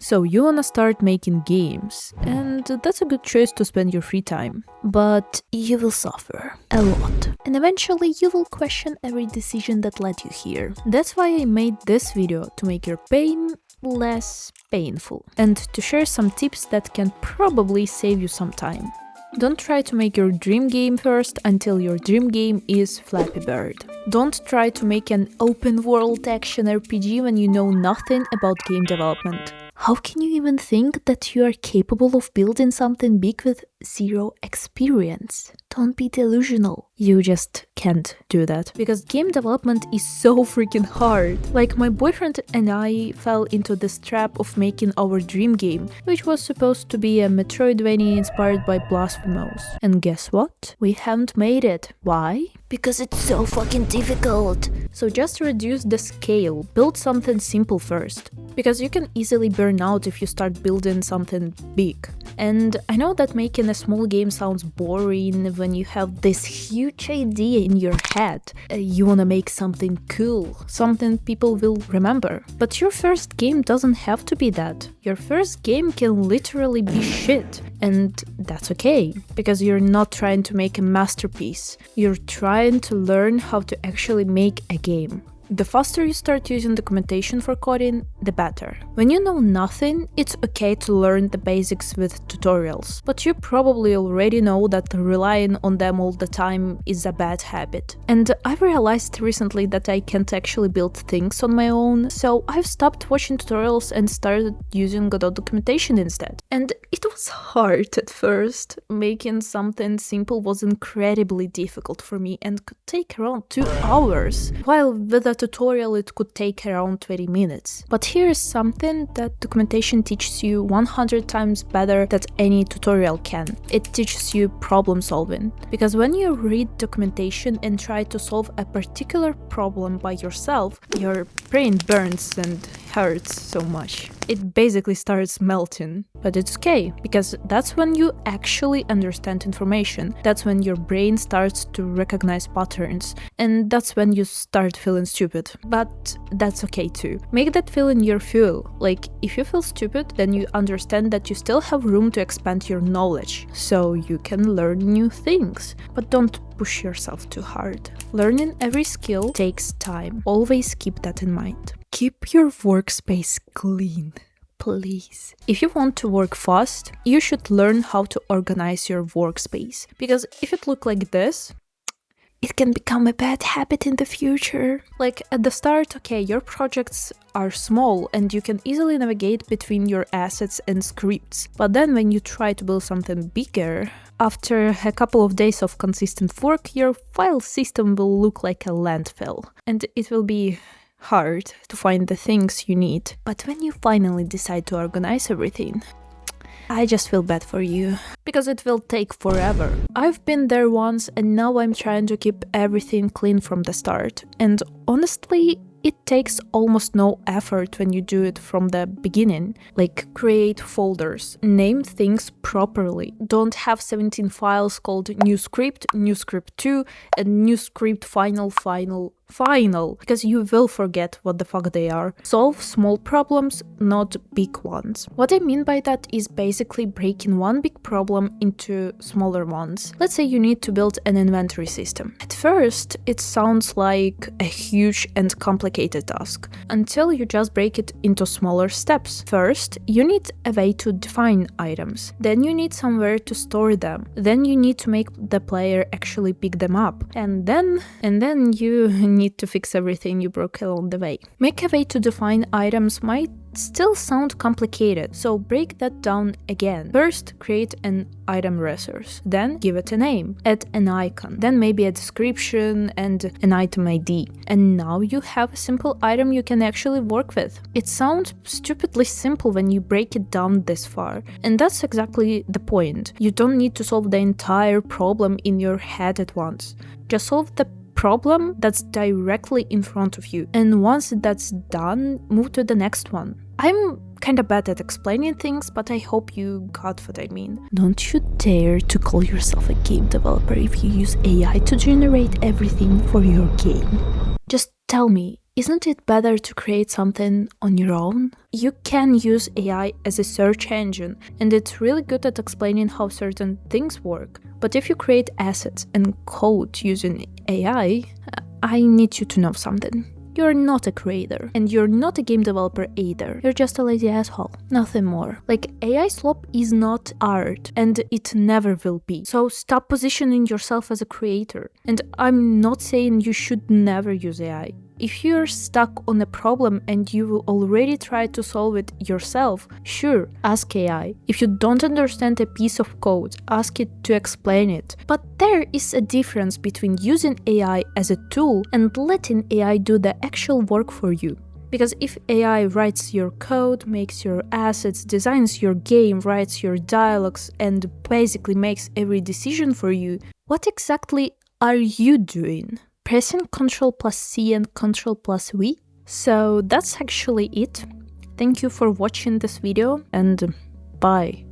So you wanna start making games, and that's a good choice to spend your free time. But you will suffer a lot, and eventually you will question every decision that led you here. That's why I made this video, to make your pain less painful, and to share some tips that can probably save you some time. Don't try to make your dream game first until your dream game is Flappy Bird. Don't try to make an open world action RPG when you know nothing about game development. How can you even think that you are capable of building something big with zero experience? Don't be delusional. You just can't do that. Because game development is so freaking hard. Like, my boyfriend and I fell into this trap of making our dream game, which was supposed to be a Metroidvania inspired by Blasphemous. And guess what? We haven't made it. Why? Because it's so fucking difficult. So just reduce the scale. Build something simple first. Because you can easily burn out if you start building something big. And I know that making a small game sounds boring when you have this huge idea in your head. You wanna make something cool, something people will remember. But your first game doesn't have to be that. Your first game can literally be shit. And that's okay, because you're not trying to make a masterpiece. You're trying to learn how to actually make a game. The faster you start using documentation for coding, the better. When you know nothing, it's okay to learn the basics with tutorials, but you probably already know that relying on them all the time is a bad habit. And I've realized recently that I can't actually build things on my own, so I've stopped watching tutorials and started using Godot documentation instead. And it was hard at first. Making something simple was incredibly difficult for me and could take around 2 hours, while with a tutorial it could take around 20 minutes. But here is something that documentation teaches you 100 times better than any tutorial can. It teaches you problem solving. Because when you read documentation and try to solve a particular problem by yourself, your brain burns and hurts so much. It basically starts melting. But it's okay, because that's when you actually understand information. That's when your brain starts to recognize patterns. And that's when you start feeling stupid. But that's okay too. Make that feeling your fuel. Like, if you feel stupid, then you understand that you still have room to expand your knowledge, so you can learn new things. But don't push yourself too hard. Learning every skill takes time. Always keep that in mind. Keep your workspace clean, please. If you want to work fast, you should learn how to organize your workspace. Because if it looks like this, it can become a bad habit in the future. Like, at the start, okay, your projects are small and you can easily navigate between your assets and scripts. But then when you try to build something bigger, after a couple of days of consistent work, your file system will look like a landfill. And it will be hard to find the things you need. But when you finally decide to organize everything, I just feel bad for you, because it will take forever. I've been there once and now I'm trying to keep everything clean from the start. And honestly, it takes almost no effort when you do it from the beginning. Like, create folders, name things properly. Don't have 17 files called new script 2, and new script final, because you will forget what the fuck they are. Solve small problems, not big ones. What I mean by that is basically breaking one big problem into smaller ones. Let's say you need to build an inventory system. At first, it sounds like a huge and complicated task, until you just break it into smaller steps. First, you need a way to define items. Then you need somewhere to store them. Then you need to make the player actually pick them up. And then you need to fix everything you broke along the way. Make a way to define items might still sound complicated, so break that down again. First, create an item resource, then give it a name, add an icon, then maybe a description and an item ID. And now you have a simple item you can actually work with. It sounds stupidly simple when you break it down this far, and that's exactly the point. You don't need to solve the entire problem in your head at once. Just solve the problem that's directly in front of you, and once that's done, move to the next one. I'm kinda bad at explaining things, but I hope you got what I mean. Don't you dare to call yourself a game developer if you use AI to generate everything for your game. Just tell me, Isn't it better to create something on your own? You can use AI as a search engine, and it's really good at explaining how certain things work. But if you create assets and code using AI, I need you to know something. You're not a creator, and you're not a game developer either. You're just a lazy asshole, nothing more. Like, AI slop is not art, and it never will be. So stop positioning yourself as a creator. And I'm not saying you should never use AI. If you're stuck on a problem and you already tried to solve it yourself, sure, ask AI. If you don't understand a piece of code, ask it to explain it. But there is a difference between using AI as a tool and letting AI do the actual work for you. Because if AI writes your code, makes your assets, designs your game, writes your dialogues, and basically makes every decision for you, what exactly are you doing? Pressing Ctrl+C and Ctrl+V? So that's actually it. Thank you for watching this video, and bye.